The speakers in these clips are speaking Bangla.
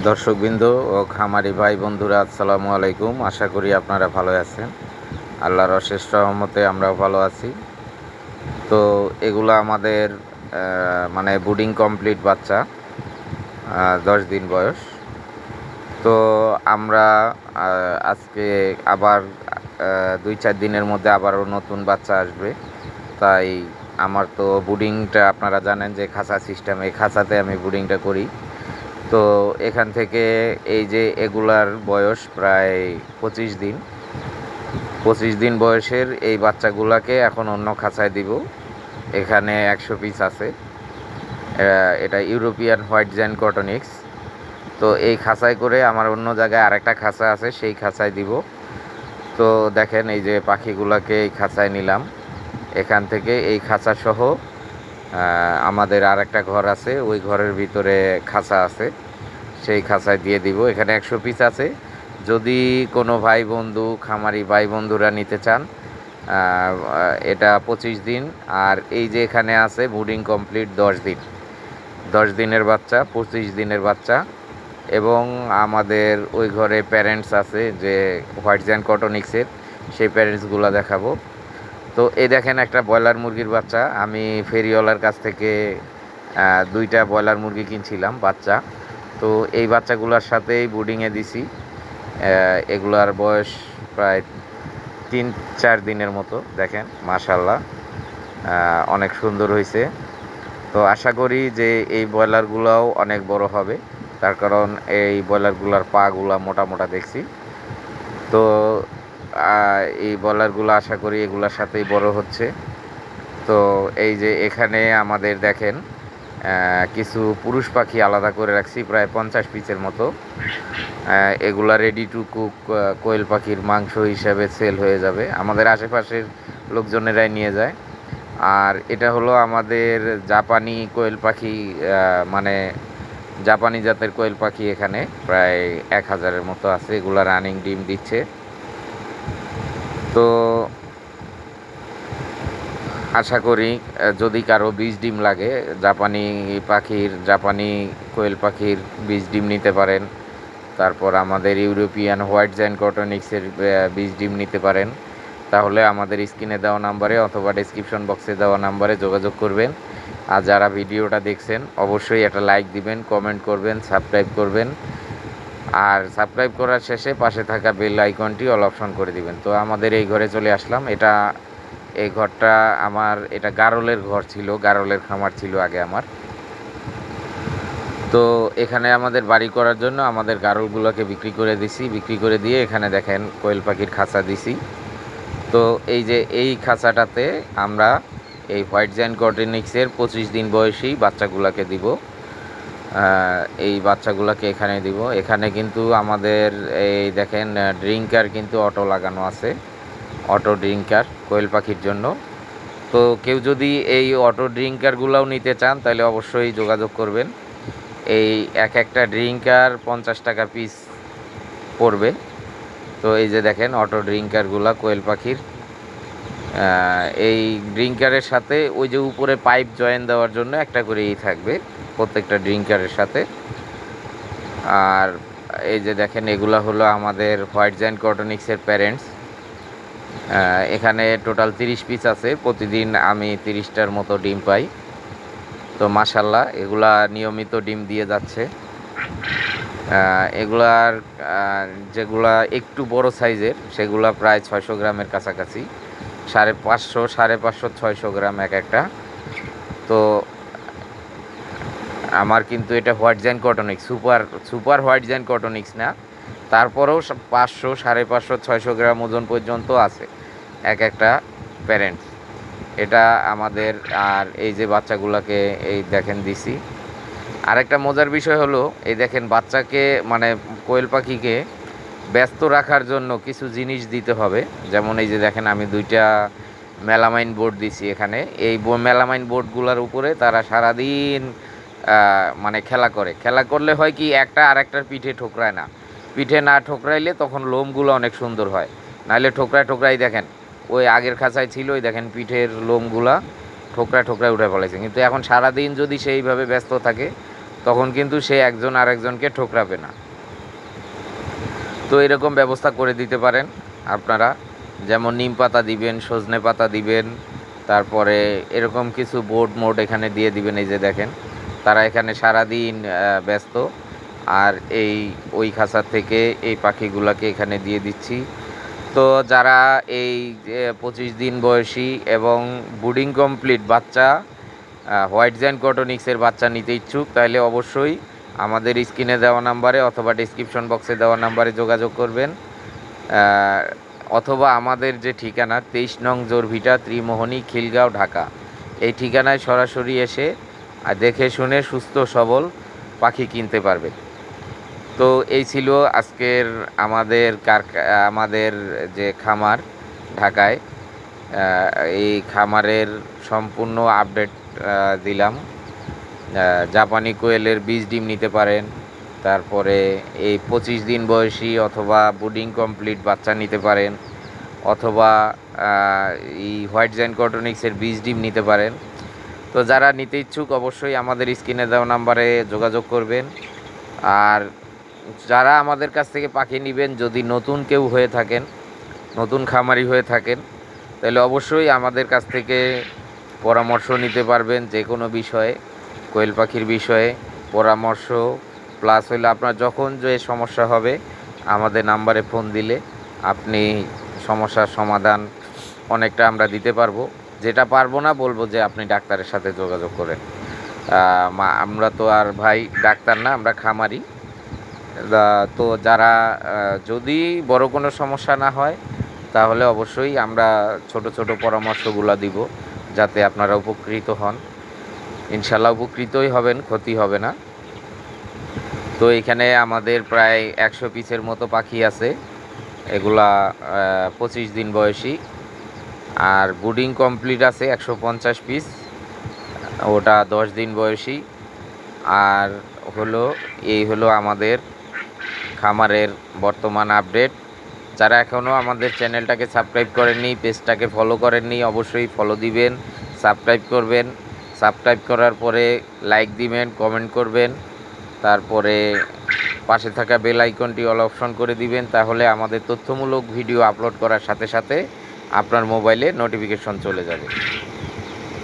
দর্শকবৃন্দ ও খামারি ভাই বন্ধুরা, আসসালামু আলাইকুম। আশা করি আপনারা ভালো আছেন। আল্লাহর অশেষ রহমতে আমরাও ভালো আছি। তো এগুলো আমাদের মানে বুডিং কমপ্লিট বাচ্চা, 10 দিন বয়স। তো আমরা আজকে আবার 2-4 দিনের মধ্যে আবারও নতুন বাচ্চা আসবে। তাই আমার তো বুডিংটা আপনারা জানেন যে খাঁচা সিস্টেম, এই খাঁচাতে আমি বুডিংটা করি। তো এখান থেকে এই যে এগুলার বয়স প্রায় 25 দিন। 25 দিন বয়সের এই বাচ্চাগুলাকে এখন অন্য খাঁচায় দিব। এখানে 100 পিস আছে। এটা ইউরোপিয়ান হোয়াইট জেন কটনিক্স। তো এই খাঁচায় করে আমার অন্য জায়গায় আরেকটা খাঁচা আছে, সেই খাঁচায় দিব। তো দেখেন এই যে পাখিগুলাকে এই খাঁচায় নিলাম। এখান থেকে এই খাঁচা সহ আমাদের আরেকটা ঘর আছে, ওই ঘরের ভিতরে খাঁচা আছে, সেই খাঁচায় দিয়ে দিব। এখানে 100 পিস আছে। যদি কোনো ভাই বন্ধু, খামারি ভাই বন্ধুরা নিতে চান, এটা 25 দিন। আর এই যে এখানে আছে বুডিং কমপ্লিট 10 দিন, 10 দিনের বাচ্চা, 25 দিনের বাচ্চা। এবং আমাদের ওই ঘরে প্যারেন্টস আছে যে হোয়াইট জেন কটনিক্সের, সেই প্যারেন্টসগুলো দেখাবো। তো এই দেখেন একটা ব্রয়লার মুরগির বাচ্চা, আমি ফেরিওয়ালার কাছ থেকে 2টা ব্রয়লার মুরগি কিনছিলাম বাচ্চা। তো এই বাচ্চাগুলোর সাথেই বুডিংয়ে দিছি। এগুলার বয়স প্রায় 3-4 দিনের মতো। দেখেন মাশাআল্লাহ, অনেক সুন্দর হয়েছে। তো আশা করি যে এই ব্রয়লারগুলোও অনেক বড় হবে, তার কারণ এই ব্রয়লারগুলোর পাগুলা মোটা মোটা দেখছি। তো এই ব্রয়লারগুলো আশা করি এগুলোর সাথেই বড় হচ্ছে। তো এই যে এখানে আমাদের দেখেন কিছু পুরুষ পাখি আলাদা করে রাখছি, প্রায় 50 পিসের মতো। এগুলা রেডি টু কুক কোয়েল পাখির মাংস হিসাবে সেল হয়ে যাবে, আমাদের আশেপাশের লোকজনেরাই নিয়ে যায়। আর এটা হলো আমাদের জাপানি কোয়েল পাখি, মানে জাপানি জাতের কোয়েল পাখি। এখানে প্রায় 1000-এর মতো আছে, এগুলা রানিং ডিম দিচ্ছে। তো আশা করি যদি কারো 20 ডিম লাগে, জাপানি কোয়েল পাখির 20 ডিম নিতে পারেন। তারপর আমাদের ইউরোপিয়ান হোয়াইট জেন কটনিক্সের 20 ডিম নিতে পারেন। তাহলে আমাদের স্ক্রিনে দেওয়া নাম্বারে অথবা ডেসক্রিপশন বক্সে দেওয়া নাম্বারে যোগাযোগ করবেন। আর যারা ভিডিওটা দেখছেন অবশ্যই একটা লাইক দিবেন, কমেন্ট করবেন, সাবস্ক্রাইব করবেন। আর সাবস্ক্রাইব করার শেষে পাশে থাকা বেল আইকনটি অল অপশন করে দিবেন। তো আমাদের এই ঘরে চলে আসলাম। এই ঘরটা আমার, এটা গারলের ঘর ছিল, গারলের খামার ছিল আগে আমার। তো এখানে আমাদের বাড়ি করার জন্য আমাদের গারলগুলোকে বিক্রি করে দিছি, বিক্রি করে দিয়ে এখানে দেখেন কোয়েল পাখির খাঁচা দিছি। তো এই যে এই খাঁচাটাতে আমরা এই হোয়াইট জেন কটনিক্সের 25 দিন বয়সী বাচ্চাগুলোকে দিব। এই বাচ্চাগুলোকে এখানে দিব। এখানে কিন্তু আমাদের এই দেখেন ড্রিঙ্কার কিন্তু অটো লাগানো আছে, অটো ড্রিঙ্কার কোয়েল পাখির জন্য। তো কেউ যদি এই অটো ড্রিঙ্কারগুলোও নিতে চান তাহলে অবশ্যই যোগাযোগ করবেন। এই একটা ড্রিঙ্কার 50 টাকা পিস পড়বে। তো এই যে দেখেন অটো ড্রিঙ্কারগুলো কোয়েল পাখির, এই ড্রিঙ্কারের সাথে ওই যে উপরে পাইপ জয়েন দেওয়ার জন্য একটা করেই থাকবে প্রত্যেকটা ড্রিঙ্কারের সাথে। আর এই যে দেখেন এগুলো হলো আমাদের হোয়াইট জেন কটনিক্সের প্যারেন্টস। এখানে টোটাল 30 পিস আছে, প্রতিদিন আমি 30টার মতো ডিম পাই। তো মাশাল্লাহ এগুলা নিয়মিত ডিম দিয়ে যাচ্ছে। এগুলার যেগুলা একটু বড় সাইজের সেগুলা প্রায় 600 গ্রামের কাছাকাছি, 550, 600 গ্রাম একটা। তো আমার কিন্তু এটা হোয়াইট জেন কটনিক্স, সুপার হোয়াইট জেন কটনিক্স না, তারপরেও 500, 550, 600 গ্রাম ওজন পর্যন্ত আছে একটা প্যারেন্টস। এটা আমাদের। আর এই যে বাচ্চাগুলোকে এই দেখেন দিছি। আরেকটা মজার বিষয় হলো এই দেখেন বাচ্চাকে, মানে কোয়েল পাখিকে ব্যস্ত রাখার জন্য কিছু জিনিস দিতে হবে। যেমন এই যে দেখেন আমি 2টা মেলামাইন বোর্ড দিছি এখানে। এই মেলামাইন বোর্ডগুলোর উপরে তারা সারাদিন মানে খেলা করলে হয় কি, একটা আরেকটার পিঠে ঠোকরায় না। পিঠে না ঠোকরাইলে তখন লোমগুলো অনেক সুন্দর হয়, নাহলে ঠোকরায় দেখেন ওই আগের খাঁচায় ছিল, ওই দেখেন পিঠের লোমগুলা ঠোকরায় উঠে ফেলেছে। কিন্তু এখন সারাদিন যদি সেইভাবে ব্যস্ত থাকে তখন কিন্তু সে একজন আরেকজনকে ঠোকরাবে না। তো এরকম ব্যবস্থা করে দিতে পারেন আপনারা, যেমন নিম পাতা দিবেন, সজনে পাতা দিবেন, তারপরে এরকম কিছু বোর্ড মোড এখানে দিয়ে দিবেন। এই যে দেখেন, তারা এখানে সারাদিন ব্যস্ত, আর ওই খাঁচার থেকে এই পাখিগুলোকে এখানে দিয়ে দিচ্ছি। তো যারা এই 25 দিন বয়সী এবং ব্রুডিং কমপ্লিট বাচ্চা হোয়াইট জায়ান্ট কটনিক্সের বাচ্চা নিতে ইচ্ছুক, তাহলে অবশ্যই আমাদের স্ক্রিনে দেওয়া নাম্বারে অথবা ডিসক্রিপশন বক্সে দেওয়া নাম্বারে যোগাযোগ করবেন, অথবা আমাদের যে ঠিকানা 23 নং জোরভিটা, ত্রিমোহনী, খিলগাঁও, ঢাকা, এই ঠিকানায় সরাসরি এসে দেখে শুনে সুস্থ সবল পাখি কিনতে পারবে। তো এই ছিল আজকের আমাদের যে খামার ঢাকায়, এই খামারের সম্পূর্ণ আপডেট দিলাম। জাপানি কোয়েলের বীজ ডিম নিতে পারেন, তারপরে এই 25 দিন বয়সী অথবা ব্রুডিং কমপ্লিট বাচ্চা নিতে পারেন, অথবা এই হোয়াইট জায়ান্ট কটনিক্সের বীজ ডিম নিতে পারেন। তো যারা নিতে ইচ্ছুক অবশ্যই আমাদের স্ক্রিনে দেওয়া নাম্বারে যোগাযোগ করবেন। আর যারা আমাদের কাছ থেকে পাখি নেবেন, যদি নতুন কেউ হয়ে থাকেন, নতুন খামারি হয়ে থাকেন, তাহলে অবশ্যই আমাদের কাছ থেকে পরামর্শ নিতে পারবেন যে কোনো বিষয়ে, কোয়েল পাখির বিষয়ে পরামর্শ, প্লাস হইলে আপনার যখন যে সমস্যা হবে আমাদের নাম্বারে ফোন দিলে আপনি সমস্যার সমাধান অনেকটা আমরা দিতে পারবো। যেটা পারবো না বলবো যে আপনি ডাক্তারের সাথে যোগাযোগ করেন। আমরা তো আর ভাই ডাক্তার না, আমরা খামারি। তো যারা যদি বড় কোনো সমস্যা না হয় তাহলে অবশ্যই আমরা ছোট ছোট পরামর্শগুলো দিব, যাতে আপনারা উপকৃত হন। ইনশাল্লাহ উপকৃতই হবেন, ক্ষতি হবে না। তো এখানে আমাদের প্রায় 100 পিসের মতো পাখি আছে, এগুলা 25 দিন বয়সী, আর ব্রুডিং কমপ্লিট আছে 150 পিস, ওটা 10 দিন বয়সী। আর এই হলো আমাদের খামারের বর্তমান আপডেট। যারা এখনও আমাদের চ্যানেলটাকে সাবস্ক্রাইব করেননি, পেজটাকে ফলো করেননি, অবশ্যই ফলো দিবেন, সাবস্ক্রাইব করবেন। সাবস্ক্রাইব করার পরে লাইক দিবেন, কমেন্ট করবেন, তারপরে পাশে থাকা বেল আইকনটি অল অপশন করে দিবেন। তাহলে আমাদের তথ্যমূলক ভিডিও আপলোড করার সাথে সাথে আপনার মোবাইলে নোটিফিকেশন চলে যাবে।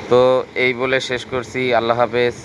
তো এই বলে শেষ করছি। আল্লাহ হাফেজ।